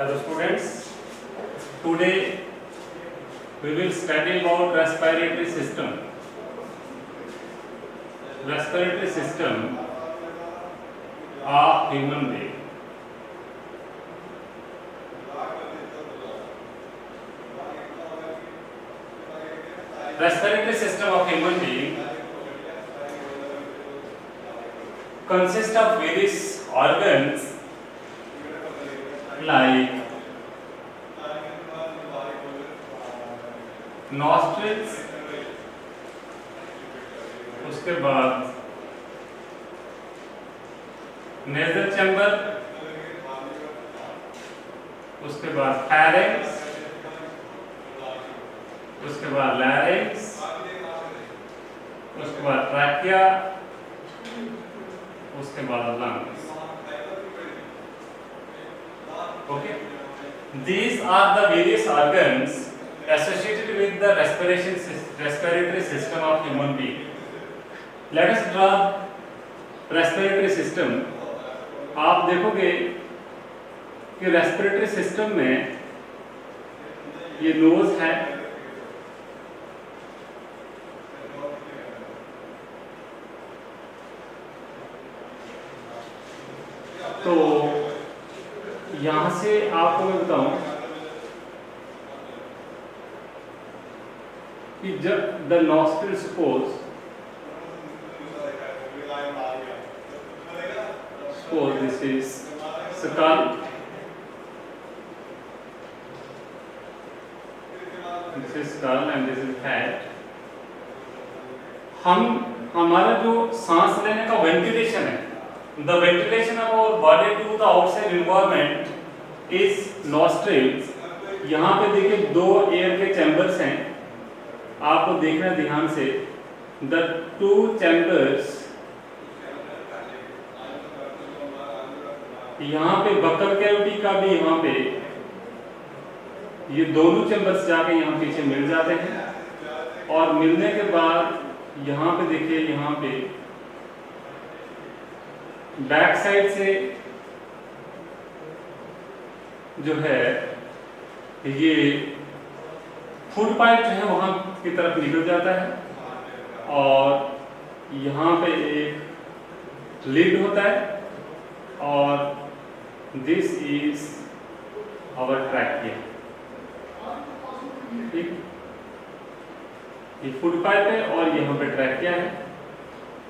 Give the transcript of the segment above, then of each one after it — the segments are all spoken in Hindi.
Hello students, today we will study about respiratory system. Respiratory system of human being. Respiratory system of human being consists of various organs like nostrils, उसके बाद नेजल चैम्बर, उसके बाद फेरेंक्स, उसके बाद लैरिंक्स, उसके बाद ट्रैकिया, उसके बाद lungs. Okay, these are the various organs associated with the respiratory system of human being. Let us draw respiratory system. आप देखोगे कि रेस्पिरेटरी सिस्टम में ये नोज है, तो यहां से आपको मैं बताऊं कि जब the nostril suppose this is skull, this is skull and this is head. हमारा जो सांस लेने का वेंटिलेशन है, the ventilation of our body to the outside environment is nostrils. यहाँ पे देखिए दो एयर के चैम्बर्स हैं, आपको देखना ध्यान से. the two chambers, यहाँ पे बकल कैविटी का भी यहाँ पे ये दोनों चैम्बर्स जाके यहाँ पीछे मिल जाते हैं, और मिलने के बाद यहाँ पे देखिए, यहाँ पे बैक साइड से जो है ये फूड पाइप जो है वहां की तरफ निकल जाता है, और यहाँ पे एक लिड होता है, और दिस इज आवर ट्रैकिया. ठीक, ये फूड पाइप है और यहाँ पे ट्रैकिया है.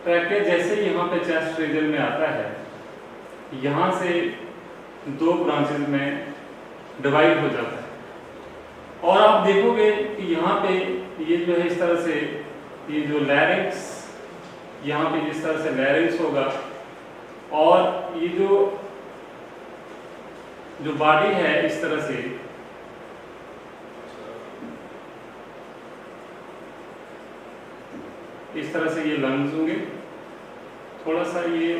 ट्रैकिया जैसे यहाँ पे चेस्ट रीजन में आता है, यहाँ से दो ब्रांचेस में डिवाइड हो जाता है, और आप देखोगे कि यहाँ पे ये जो है इस तरह से, ये जो लैरिंक्स, यहाँ पे जिस तरह से लैरिंक्स होगा, और ये जो बॉडी है इस तरह से ये लंग्स होंगे. थोड़ा सा ये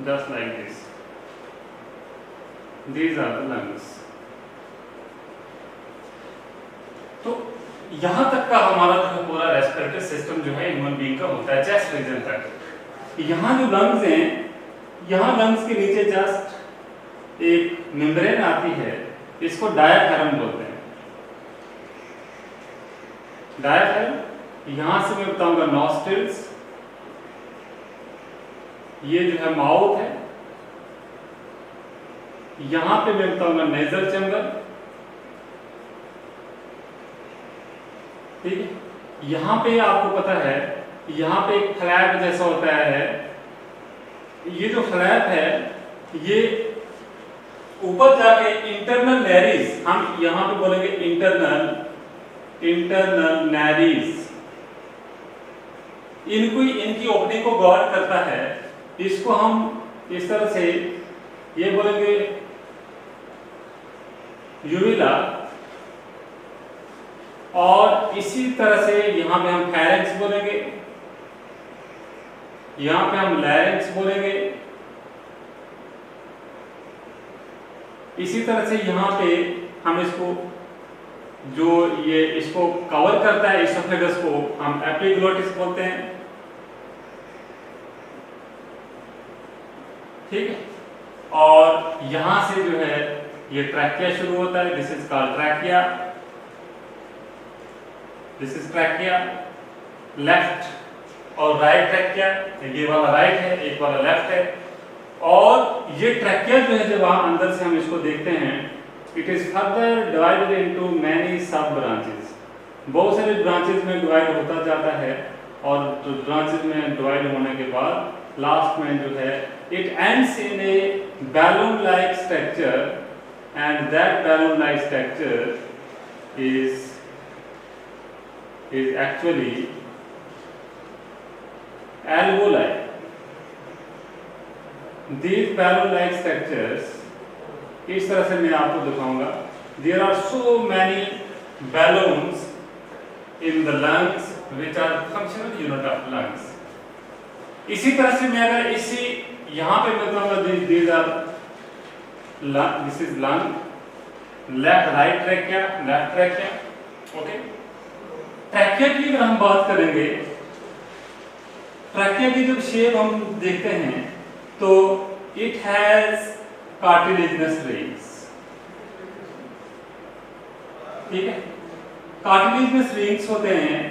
just like this, these are the lungs. तो यहाँ तक का हमारा जो पूरा रेस्पिरेटरी सिस्टम जो है ह्यूमन बीइंग का होता है, चेस्ट रीजन तक. यहाँ जो लंग्स हैं, यहाँ लंग्स के नीचे जस्ट एक मेम्ब्रेन आती है, इसको डायाफ्राम बोलते हैं. डायाफ्राम, यहां से मैं बताऊंगा नॉस्ट्रिल्स, ये जो है माउथ है, यहां पे मैं बताऊंगा नेजल चैम्बर. ठीक है, यहां पे आपको पता है यहां पे एक फ्लैप जैसा होता है. ये जो फ्लैप है ये ऊपर जाके इंटरनल नैरीज, हम यहां पे बोलेंगे इंटरनल नैरीज, इनकी ओपनिंग को गार्ड करता है. इसको हम इस तरह से ये बोलेंगे यूविला, और इसी तरह से यहां पे हम फेरेंक्स बोलेंगे, यहां पे हम लैरिंक्स बोलेंगे. इसी तरह से यहाँ पे हम इसको जो ये इसको कवर करता है, इसोफेगस को हम एपिग्लोटिस बोलते हैं, ठीक है। और यहां से जो है ये ट्रैकिया शुरू होता है, this is called trachea, this is trachea. Left और राइट ट्रैकिया, ये वाला राइट है, एक वाला लेफ्ट है। और ये ट्रैकिया जो है, जब वहां अंदर से हम इसको देखते हैं, it is further divided into many सब ब्रांचेस, बहुत सारे ब्रांचेस में डिवाइड होता जाता है। और ब्रांचेस में डिवाइड होने के बाद लास्ट में जो है it ends in A balloon like structure, and that balloon like structure is actually alveoli. These balloon-like structures, इस तरह से मैं आपको दिखाऊंगा, there are so many balloons in the lungs which are functional unit of lungs. इसी तरह से मैं अगर इसी यहाँ पे बताऊंगा, these are lung, this is lung, left right trachea, left trachea, okay. Trachea की अगर हम बात करेंगे, ट्रैकिया की जब शेप हम देखते हैं तो इट हैज कार्टिलेजिनस रिंग्स, ठीक है, कार्टिलेजिनस रिंग्स होते हैं।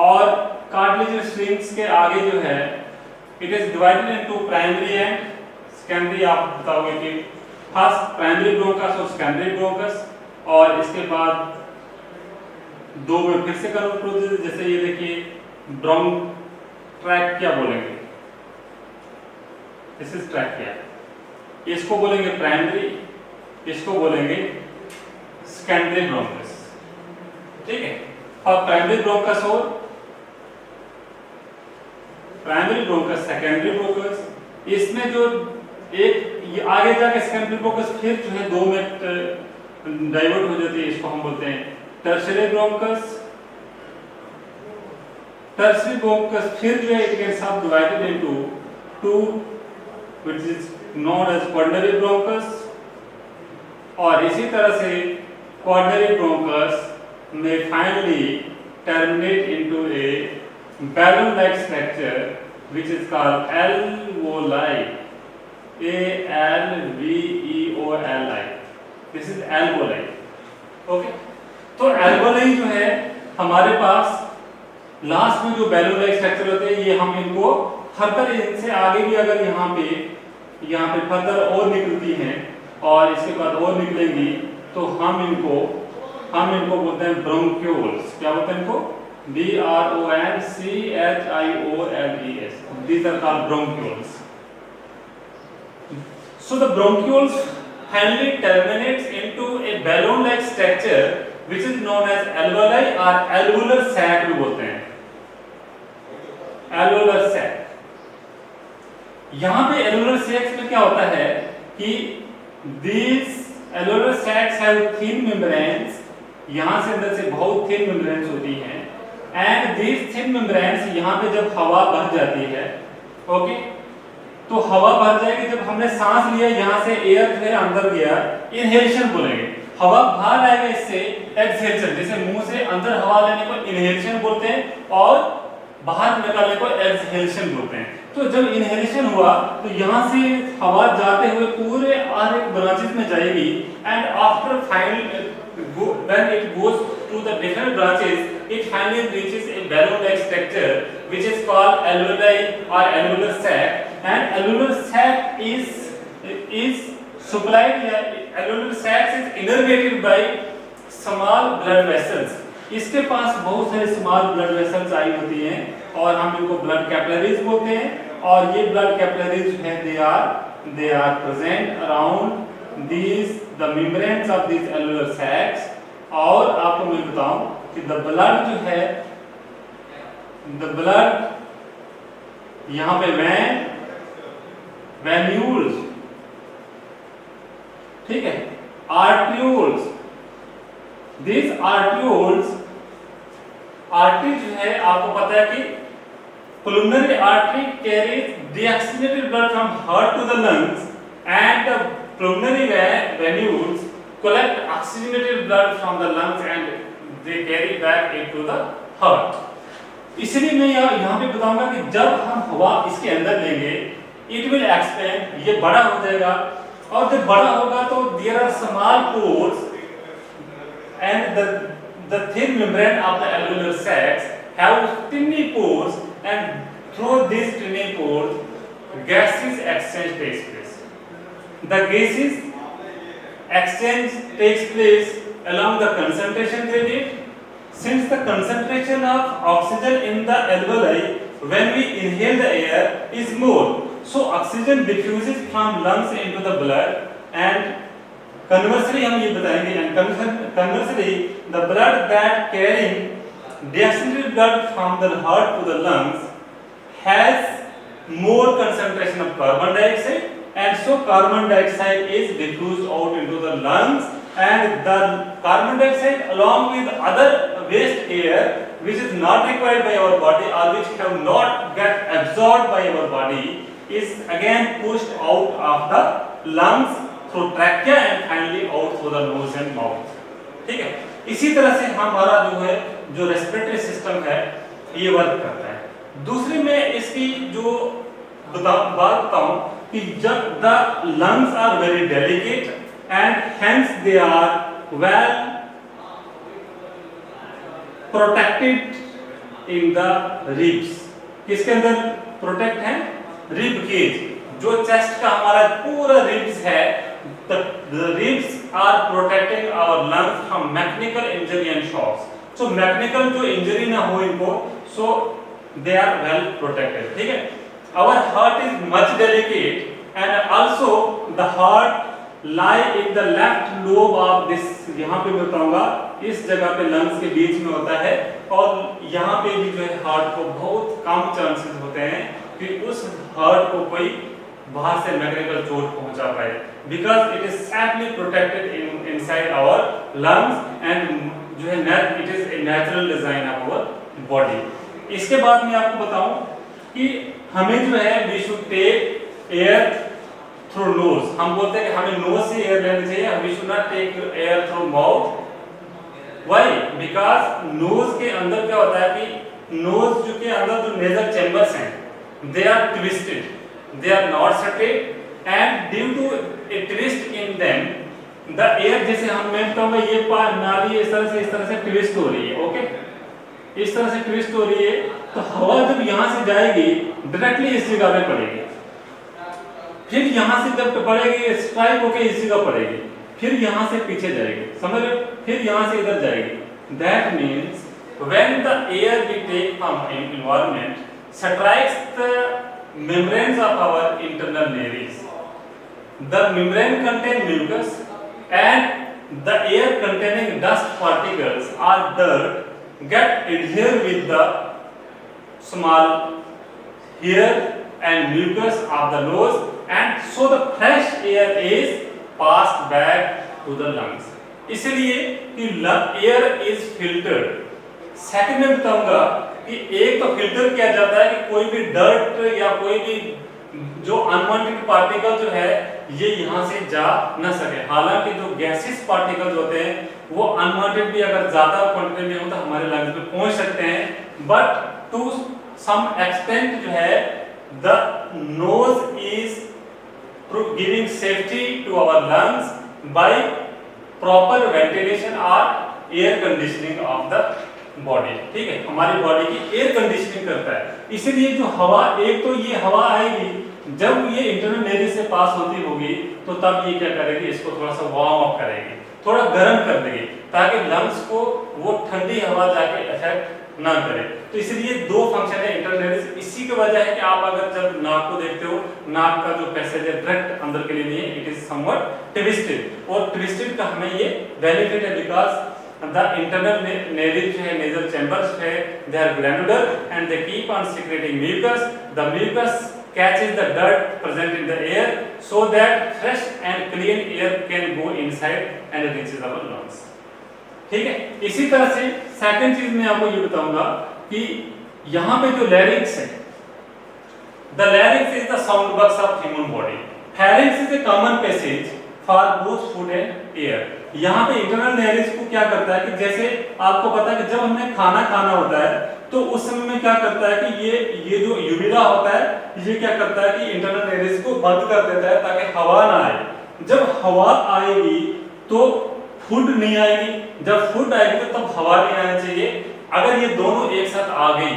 और कार्टिलेजिनस रिंग्स के आगे जो है it is divided into primary and secondary. आप बताओगे कि फर्स्ट प्राइमरी ब्रोंकस और सेकेंडरी ब्रोंकस, और इसके बाद दो में फिर से करो प्रोसेस। जैसे ये देखिए ब्रोंट्रैकिया बोलेंगे, दिस इज ट्रैकिया, इसको बोलेंगे प्राइमरी, इसको बोलेंगे सेकेंडरी ब्रोंकस, ठीक है। और प्राइमरी ब्रोंकस और प्राइमरी ब्रोंकस, सेकेंडरी ब्रोंकस, इसमें जो एक आगे जाके सेकेंडरी ब्रोंकस फिर जो है दो में डाइवर्ट हो जाती है, इसको हम बोलते हैं टर्शियरी ब्रोंकस। टर्शियरी ब्रोंकस फिर जो है it can sub divided into two which is known as quaternary bronchus. और इसी तरह से क्वार्टरनरी ब्रोंकस में finally terminate into a balloon like structure which is called alveoli, alveoli, this is alveoli, okay. तो alveoli जो है हमारे पास लास्ट में जो बैलून लाइक स्ट्रक्चर होते हैं, ये हम इनको फर्दर, इनसे आगे भी अगर यहाँ पे फर्दर और निकलती हैं और इसके बाद और निकलेंगी तो हम इनको बोलते हैं ब्रोंक्यूल्स। क्या बोलते हैं इनको? BRONCHIOLES, these are called bronchioles. So the bronchioles finally terminates into a balloon-like structure which is known as alveoli or alveolar sac भी बोलते हैं, alveolar sac। यहाँ पे alveolar sacs में क्या होता है कि these alveolar sacs have thin membranes, यहाँ से अंदर से बहुत thin membranes होती हैं, and these thin membranes यहाँ पे जब हवा भर जाती है, ओके, तो हवा भर जाएगी, जब हमने सांस लिया यहाँ से एयर जो है अंदर गया, इनहेलेशन बोलेंगे। हवा बाहर आएगा इससे एक्सहेलेशन, जैसे मुंह से अंदर हवा लेने को इनहेलेशन बोलते हैं और बाहर निकालने को एक्सहेलेशन बोलते हैं। तो जब इनहेलेशन हुआ तो यहाँ से हवा जाते हुए पूरे आर एक ब्रांचेस में जाएगी, and after final when it goes to the different branches, it finally reaches a balloon-like structure which is called alveoli or alveolar sac, and alveolar sac is supplied, alveolar sac is innervated by small blood vessels। इसके पास बहुत सारे small blood vessels आई होती हैं और हम इनको blood capillaries बोलते हैं। और ये blood capillaries हैं, they are present around the membranes of these alveolar sacs। और आपको मैं बताऊं कि the blood जो है, the blood यहाँ पे venules, ठीक है, arterioles, these arterioles, artery जो है आपको पता है कि pulmonary artery carries deoxygenated blood from heart to the lungs, and the pulmonary venules collect oxygenated blood from the lungs and they carry back into the heart। इसलिए मैं यहाँ पे बताऊंगा कि जब हम हवा इसके अंदर लेंगे इट विल एक्सपेंड, ये बड़ा हो जाएगा, और जब बड़ा होगा तो there are small pores and the thin membrane of the alveolar sacs have tiny pores, and through these tiny pores gases exchange takes place. The gases exchange takes place along the concentration gradient. Since the concentration of oxygen in the alveoli when we inhale the air is more, so oxygen diffuses from lungs into the blood, and conversely हम ये बताएंगे, and conversely the blood that carrying deoxygenated blood from the heart to the lungs has more concentration of carbon dioxide, and so carbon dioxide is diffused out into the lungs, and the carbon dioxide along with other waste air which is not required by our body or which have not get absorbed by our body is again pushed out of the lungs through trachea and finally out through the nose and mouth. ठीक है, इसी तरह से हमारा जो है जो रेस्पिरेटरी सिस्टम है ये वर्क करता है। दूसरी मैं इसकी जो बात बताऊं कि जब the lungs are very delicate and hence they are well protected in the ribs. किसके अंदर प्रोटेक्ट है? रिब केज, जो चेस्ट का हमारा पूरा रिब्स है, the ribs are protecting our lungs from mechanical injury and shocks. So mechanical जो injury ना हो इनको, so they are well protected. ठीक है? Our heart is much delicate and also the heart lie in the left lobe of this, यहाँ पे मैं बताऊंगा इस जगह पे lungs के बीच में होता है, और यहाँ पे भी जो है हार्ट को बहुत कम चांसेस होते हैं कि उस हार्ट को कोई बाहर से मैकेनिकल चोट पहुंचा पाए, because it is safely protected inside our lungs and जो है it is a natural design of our body. इसके बाद मैं आपको बताऊं कि हमें जो है we should take air through nose. हम बोलते हैं कि हमें नोज से एयर लेनी चाहिए, we should not take air through mouth. Why? Because nose के अंदर क्या होता है कि नोज जो के अंदर जो नेजल चैम्बर्स हैं they are twisted, they are not straight, and due to a twist in them the air, जैसे हम मैं बताऊंगा ये नाली इस तरह से ट्विस्ट हो रही है, ओके, इस तरह से ट्विस्ट हो रही है, तो हवा जब यहाँ से जाएगी डायरेक्टली इस जगह पे पड़ेगी, फिर यहाँ से जब पड़ेगी स्ट्राइक होके इस जगह पड़ेगी, फिर यहाँ से पीछे जाएगी, समझ रहे, फिर यहाँ से इधर जाएगी। That means when the air we take from environment strikes the membranes of our internal nares, the membrane contain mucus and the air containing dust particles or dirt get adhere with the small hair and mucus of the nose, and so the fresh air is passed back to the lungs. इसलिए कि air is filtered। सेकंड में बताऊंगा कि एक तो फिल्टर किया जाता है कि कोई भी डर्ट या कोई भी जो अनवांटेड पार्टिकल जो है ये यहाँ से जा न सके। हालांकि जो गैसेस पार्टिकल्स होते हैं वो अनवांटेड भी अगर ज्यादा क्वांटिटी में हो तो हमारे लंग्स में पहुंच सकते हैं, बट टू सम एक्सटेंट जो है the nose is giving safety to our lungs by proper ventilation और air conditioning of the body. ठीक है, हमारी बॉडी की एयर कंडीशनिंग करता है। इसीलिए जो हवा, एक तो ये हवा आएगी जब ये इंटरनल नेरी से पास होती होगी तो तब ये क्या करेगी, इसको थोड़ा सा वार्म अप करेगी, थोड़ा गर्म कर देगी ताकि लंग्स को वो ठंडी हवा जाके इफेक्ट ना करे। तो इसलिए दो फंक्शन है इंटरनल नेरी। इसी की वजह है कि आप अगर जब नाक को देखते हो, नाक का जो पैसेज है डायरेक्ट अंदर के लिए नहीं है, इट इज समवट ट्विस्टेड, और ट्विस्टेड का हमें ये बेनिफिट है बिकॉज the internal nares है, nasal chambers है, they are glandular and they keep on secreting mucus. The mucus catches the dirt present in the air so that fresh and clean air can go inside and reaches our lungs. ठीक है, इसी तरह से सेकंड चीज मैं आपको ये बताऊंगा कि यहाँ पे जो लैरिंक्स है, the larynx is the sound box of human body. Pharynx is a common passage for both food and air. यहाँ पे इंटरनल नेरिस को क्या करता है कि जैसे आपको पता है कि जब हमने खाना खाना होता है तो तो उस समय में क्या करता है कि ये जो यूविला होता है ये क्या करता है कि इंटरनल एरिस को बंद कर देता है ताकि हवा ना आए। जब हवा आएगी तो फूड नहीं आएगी, जब फूड आएगी तो तब हवा नहीं आना चाहिए। अगर ये दोनों एक साथ आ गई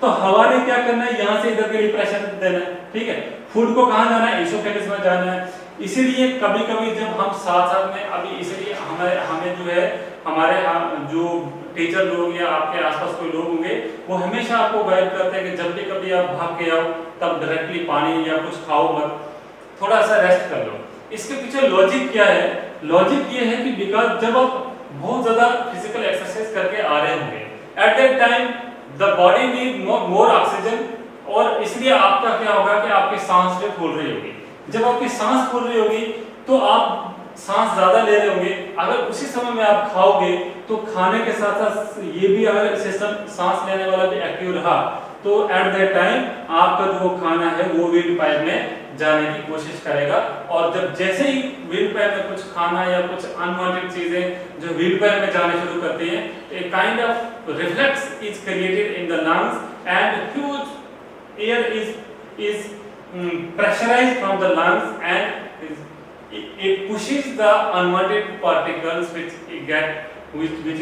तो हवा ने क्या करना है, यहाँ से इधर के लिए प्रेशर देना है, ठीक है। फूड को कहाँ जाना है, इसोफेगस में जाना है। इसीलिए कभी कभी जब हम साथ साथ में अभी इसलिए हमें जो है हमारे जो टीचर लोग या आपके आसपास कोई लोग होंगे वो हमेशा आपको गाइड करते हैं कि जब भी कभी आप भाग के आओ तब डायरेक्टली पानी या कुछ खाओ मत, थोड़ा सा रेस्ट कर लो। इसके पीछे लॉजिक क्या है, लॉजिक ये है कि बिकॉज जब आप बहुत ज्यादा फिजिकल एक्सरसाइज करके आ रहे होंगे at that time the body need more oxygen, और इसलिए आपका क्या होगा कि आपकी सांस जो फूल रही होगी। जब आपकी सांस फूल रही होगी तो आप सांस ज्यादा ले रहे होंगे। अगर उसी समय में आप खाओगे तो खाने के साथ साथ ये भी अगर सिस्टम सांस लेने वाला भी एक्टिव रहा तो एट दैट टाइम आपका जो खाना है वो विंड पाइप में जाने की कोशिश करेगा। और जब जैसे ही विंड पाइप में कुछ खाना या कुछ अनवांटेड चीजें जो विंड पाइप में जाने शुरू करती हैं, a kind of reflex is created in the lungs and huge air is pressurized from the lungs and it pushes the unwanted particles which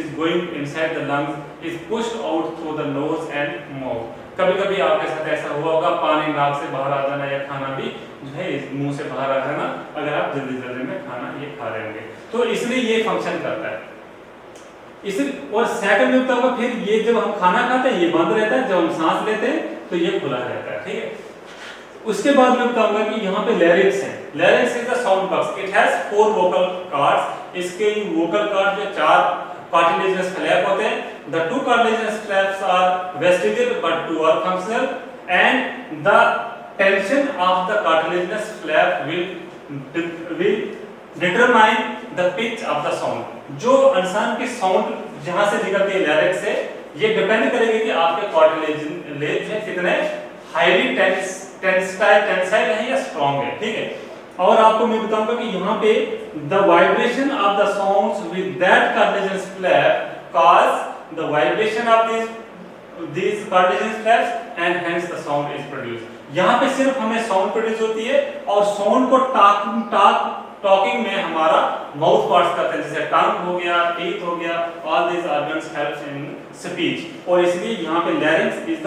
is going inside the lungs is pushed out through the nose and mouth। कभी कभी आपके साथ ऐसा हुआ होगा, पानी नाक से बाहर आ जाना या खाना भी जो है मुंह से बाहर आ जाना, अगर आप जल्दी जल्दी में खाना ये खा रहे होंगे तो इसलिए ये फंक्शन करता है। इसलिए और सेकंड में होगा फिर ये जब हम खाना खाते हैं ये बंद रहता है, जब हम सांस लेते हैं तो ये खुला रहता है, ठीक है। उसके बाद मैं बताऊंगा कि यहाँ पे लैरिंक्स है। Larynx is the sound box, it has 4 vocal cords. इसके वोकल कार्ड जो 4 कार्टिलेजिनस फ्लैप होते हैं। The 2 cartilaginous flaps are vestigial but 2 are functional and the tension of the cartilaginous flap will determine the pitch of the sound. जो इंसान की साउंड जहां से निकलती है लैरिंक्स से, ये डिपेंड करेगी कि आपके कार्टिलेज कितने हाईली टेंसाइल है या स्ट्रांग है, ठीक है। और आपको मैं बताऊंगा कि यहाँ पे the vibration of the sounds with that cartilaginous flap cause the vibration of these cartilaginous flaps and hence the sound is produced. यहाँ पे सिर्फ हमें साउंड प्रोड्यूस होती है और साउंड को टॉकिंग में हमारा माउथ पार्ट्स करते हैं, जैसे टंग हो गया, टीथ हो गया, all these organs helps in speech. और इसलिए यहाँ पे larynx is the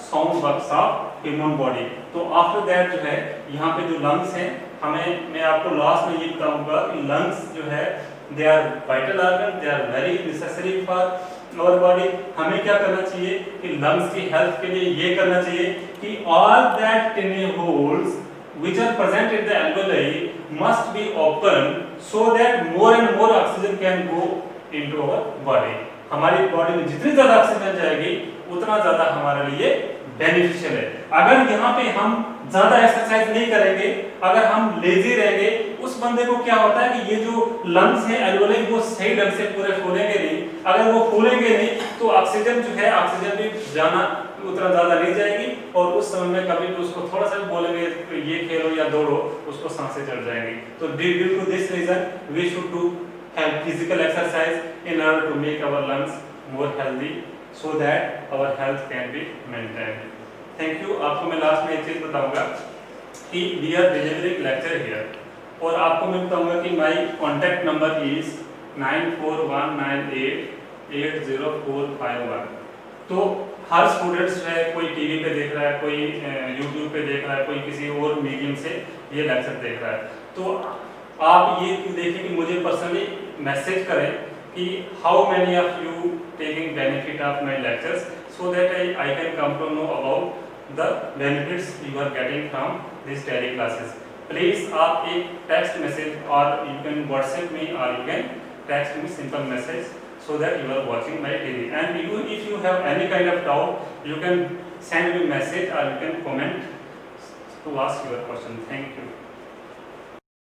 sound box of human body. तो आफ्टर दैट जो है यहाँ पे जो लंग्स हैं, मैं आपको लास्ट में ये बताऊंगा कि लंग्स जो है they are vital organ, they are very necessary for our body. हमें क्या करना चाहिए कि लंग्स की हेल्थ के लिए ये करना चाहिए कि all that टिनी holes which are present in the alveoli must be open so that more and more oxygen can go into our body। हमारी बॉडी में जितनी ज्यादा ऑक्सीजन जाएगी उतना ज्यादा हमारे लिए बेनिफिशियल है। अगर यहाँ पे हम ज्यादा एक्सरसाइज नहीं करेंगे, अगर हम लेजी रहेंगे, उस बंदे को क्या होता है कि ये जो लंग्स है एल्वेओली वो सही ढंग से पूरे फूलेंगे नहीं। अगर वो फूलेंगे नहीं तो ऑक्सीजन जो है ऑक्सीजन भी जाना उतना ज्यादा नहीं जाएगी और उस समय में कभी भी उसको थोड़ा सा भी बोलेंगे तो ये खेलो या दौड़ो, उसको सांसें चढ़ जाएंगी। तो due to this reason we should do have physical exercise in order to make our lungs more healthy so that our health can be maintained। Thank you। आपको मैं लास्ट में एक चीज बताऊंगा कि we are delivering lecture here और आपको मैं बताऊंगा कि my contact number is 9419880451। तो हर स्टूडेंट्स है, कोई टीवी पे देख रहा है, कोई यूट्यूब पे देख रहा है, कोई किसी और मीडियम से ये लेक्चर देख रहा है, तो आप ये देखिए कि मुझे पर्सनली मैसेज करें कि how many of you taking benefit of my lectures so that I can come to know about the benefits you are getting from these daily classes। Please आप एक text message or you can WhatsApp me or you can text me simple message so that you are watching my TV। And if you have any kind of doubt you can send me message or you can comment to ask your question। Thank you।